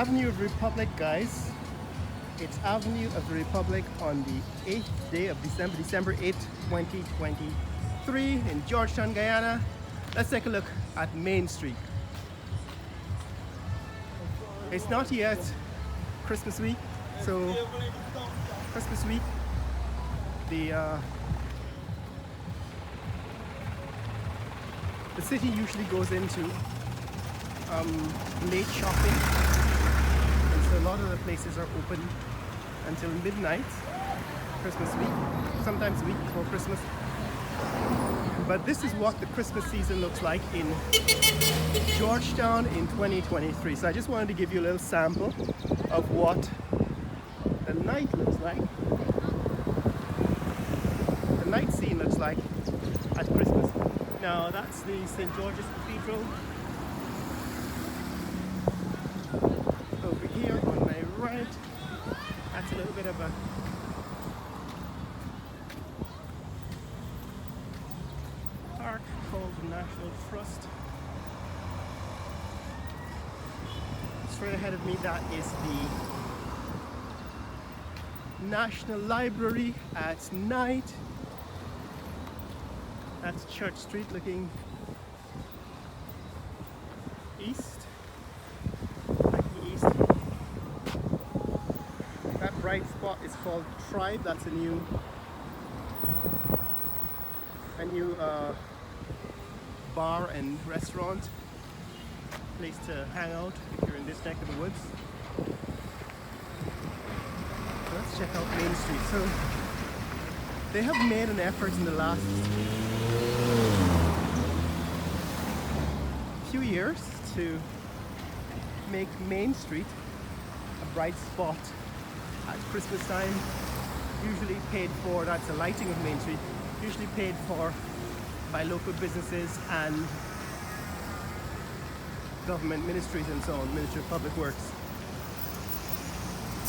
Avenue of the Republic, guys. It's Avenue of the Republic on the 8th day of December, December 8th, 2023 in Georgetown, Guyana. Let's take a look at Main Street. It's not yet Christmas week, so Christmas week, the city usually goes into late shopping, and so a lot of the places are open until midnight Christmas week, sometimes a week before Christmas. But this is what the Christmas season looks like in Georgetown in 2023. So I just wanted to give you a little sample of what the night looks like, the night scene looks like at Christmas. Now that's the St. George's Cathedral. Over here on my right, that's a little bit of a park called the National Trust. Straight ahead of me, that is the National Library at night. That's Church Street looking east, east. That bright spot is called Tribe. That's a new bar and restaurant place to hang out if you're in this neck of the woods. So let's check out Main Street. So they have made an effort in the last few years to make Main Street a bright spot at Christmas time. Usually paid for, that's the lighting of Main Street, usually paid for by local businesses and government ministries and so on, Ministry of Public Works.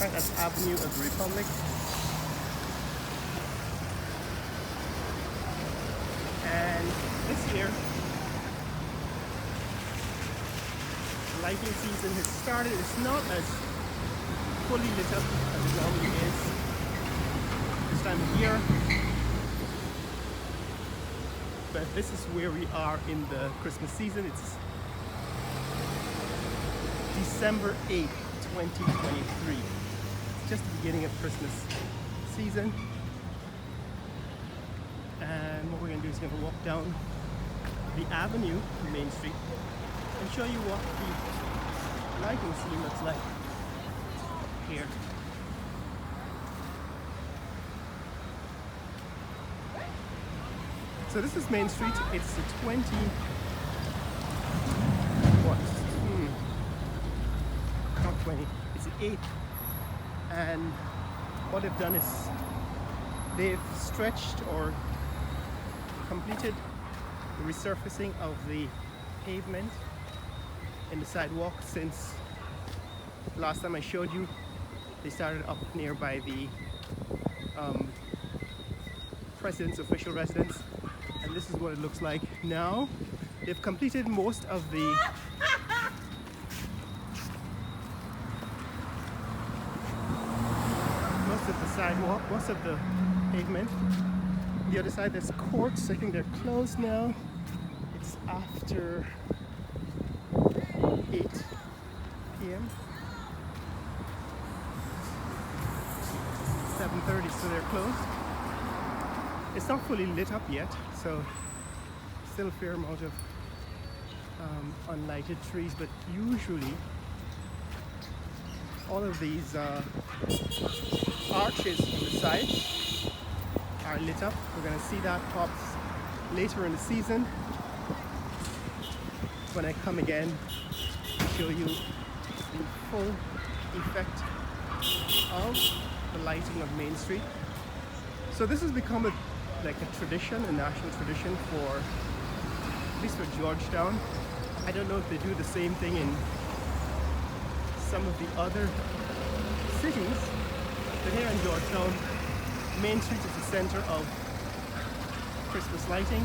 Right, that's Avenue of the Republic. And this year, lighting season has started. It's not as fully lit up as it normally is this time of year, but this is where we are in the Christmas season. It's December 8th, 2023. It's just the beginning of Christmas season, and what we're going to do is going to walk down the avenue, Main Street, and show you what the lighting scene looks like here. So this is Main Street. It's the 20, it's the 8th, and what they've done is they've stretched or completed the resurfacing of the pavement in the sidewalk. Since last time I showed you, they started up nearby the president's official residence, and this is what it looks like now. They've completed most of the sidewalk, most of the pavement. The other side, there's courts. I think they're closed now. It's after 8 p.m. 7:30, so they're closed. It's not fully lit up yet, so still a fair amount of unlighted trees, but usually all of these arches on the side are lit up. We're going to see that pops later in the season when I come again to show you the full effect of the lighting of Main Street. So this has become like a tradition, a national tradition for, at least for Georgetown. I don't know if they do the same thing in some of the other cities, but here in Georgetown, Main Street is the center of Christmas lighting.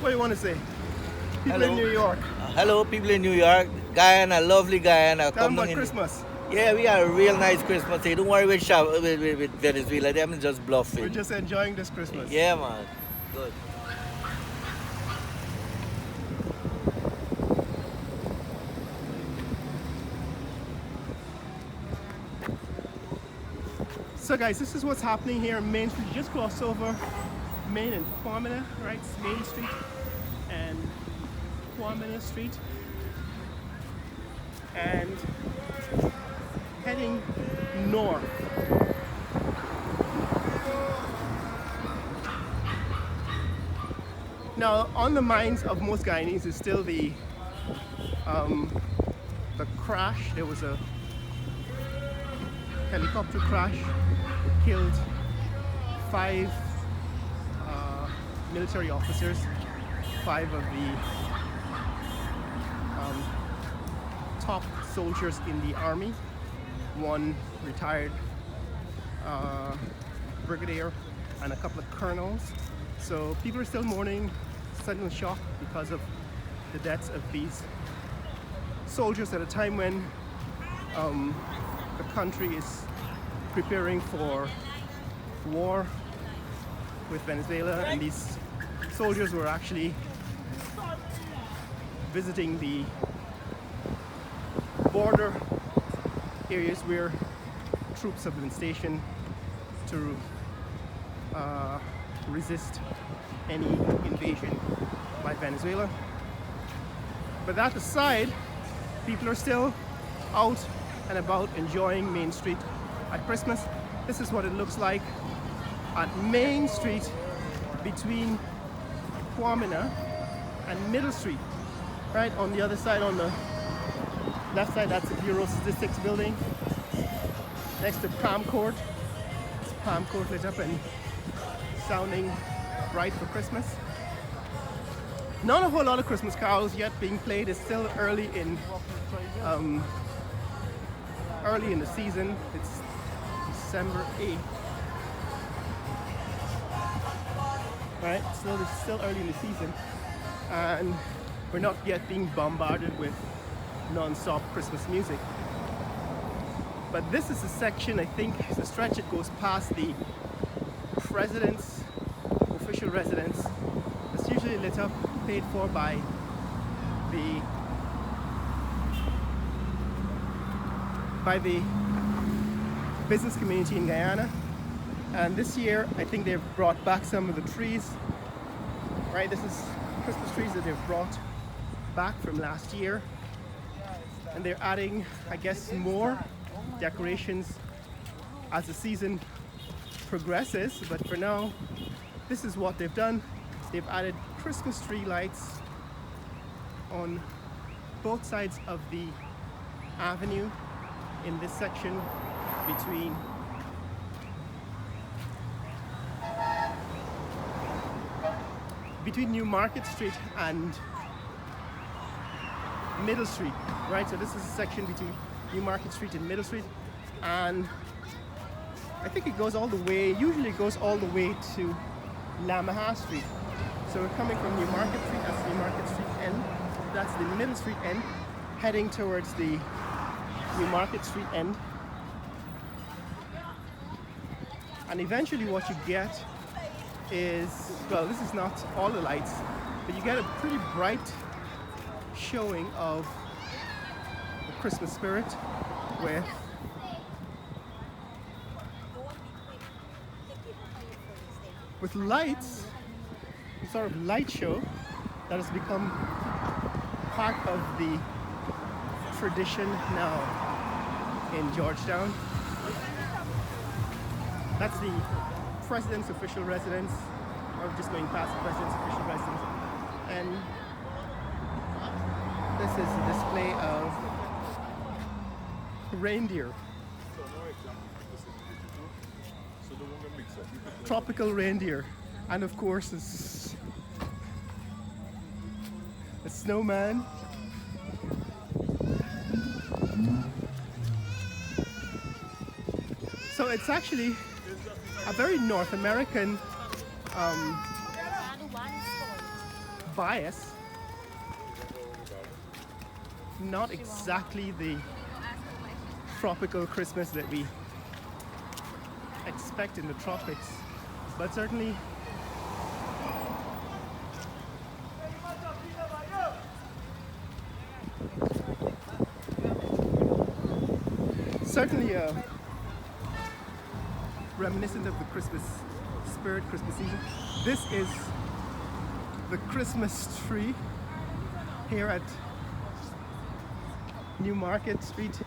What do you want to say? People Hello. in New York. Hello, people in New York. Guyana, lovely Guyana. Tell them Come down about in. Christmas. Yeah, we got a real nice Christmas here. Don't worry with Venezuela. Them just bluffing. We're just enjoying this Christmas. Yeah, man. Good. So guys, this is what's happening here in Main Street. You just cross over Main and Kwamina, right? It's Main Street and Kwamina Street. And heading north. Now, on the minds of most Guyanese is still the crash. There was a helicopter crash that killed 5 military officers, 5 of the top soldiers in the army, 1 retired brigadier, and a couple of colonels. So people are still mourning sudden shock because of the deaths of these soldiers at a time when the country is preparing for war with Venezuela, and these soldiers were actually visiting the border areas where troops have been stationed to resist any invasion by Venezuela. But that aside, people are still out and about enjoying Main Street at Christmas. This is what it looks like at Main Street between Kwamina and Middle Street. Right on the other side, on the left side, that's the Bureau of Statistics building. Next to Palm Court. It's Palm Court lit up and sounding bright for Christmas. Not a whole lot of Christmas carols yet being played. It's still early in the season. It's December 8th. Right, so it's still early in the season, and we're not yet being bombarded with non-stop Christmas music. But this is the section, I think, the stretch that goes past the president's official residence. It's usually lit up, paid for by the business community in Guyana. And this year, I think they've brought back some of the trees. Right, this is Christmas trees that they've brought back from last year. And they're adding, I guess, more decorations as the season progresses. But for now, this is what they've done. They've added Christmas tree lights on both sides of the avenue in this section between New Market Street and Middle Street, right? So this is a section between New Market Street and Middle Street, and I think it goes all the way, usually it goes all the way to Lamaha Street. So we're coming from New Market Street, that's the New Market Street end, that's the Middle Street end, heading towards the New Market Street end. And eventually what you get is, well, this is not all the lights, but you get a pretty bright showing of the Christmas spirit with lights, a sort of light show that has become part of the tradition now in Georgetown. That's the president's official residence. I'm just going past the president's official residence. And this is a display of reindeer. Tropical reindeer. And of course, it's a snowman. So it's actually a very North American bias not exactly the tropical Christmas that we expect in the tropics, but certainly reminiscent of the Christmas spirit, Christmas season. This is the Christmas tree here at New Market Street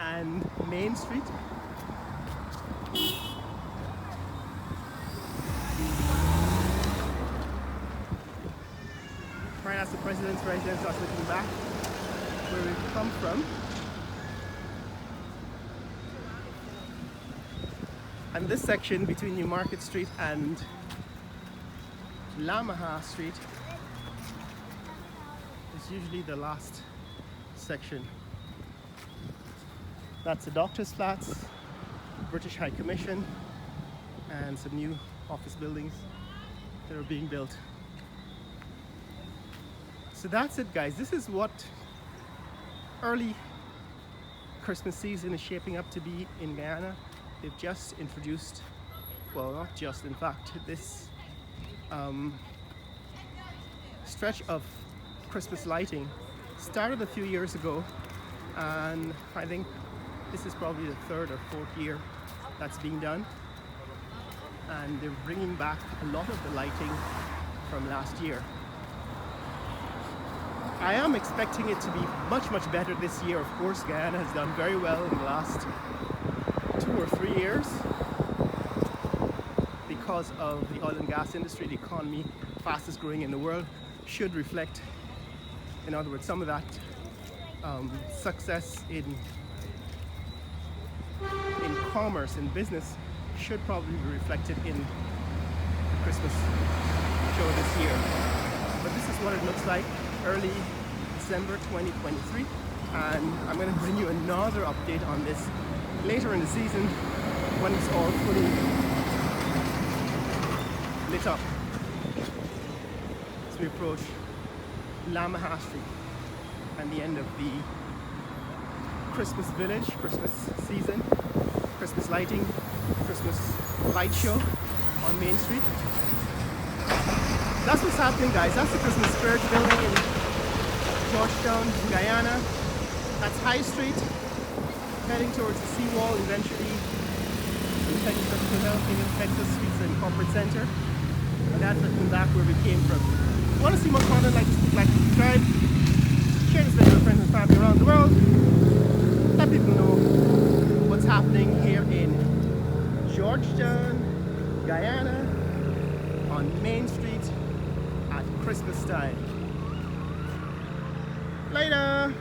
and Main Street. Right as the president's residence, just looking back where we've come from. And this section between New Market Street and Lamaha Street is usually the last section. That's the Doctor's Flats, British High Commission, and some new office buildings that are being built. So that's it, guys. This is what early Christmas season is shaping up to be in Guyana. They've just introduced, well, not just, in fact, this stretch of Christmas lighting started a few years ago, and I think this is probably the third or fourth year that's being done, and they're bringing back a lot of the lighting from last year. I am expecting it to be much, much better this year. Of course, Guyana has done very well in the last 2 or 3 years because of the oil and gas industry. The economy, fastest growing in the world, should reflect, in other words, some of that success in commerce and business should probably be reflected in the Christmas show this year. But this is what it looks like early December 2023, and I'm going to bring you another update on this later in the season when it's all fully lit up as we approach Lamaha Street and the end of the Christmas village, Christmas season, Christmas lighting, Christmas light show on Main Street. That's what's happening, guys. That's the Christmas spirit building in Georgetown, Guyana. That's High Street, heading towards the seawall, eventually Texas Streets and Corporate Center. And that's looking back where we came from. If you want to see more content, like and subscribe, share this video with friends and family around the world. Let people know what's happening here in Georgetown, Guyana, on Main Street at Christmas time. Later!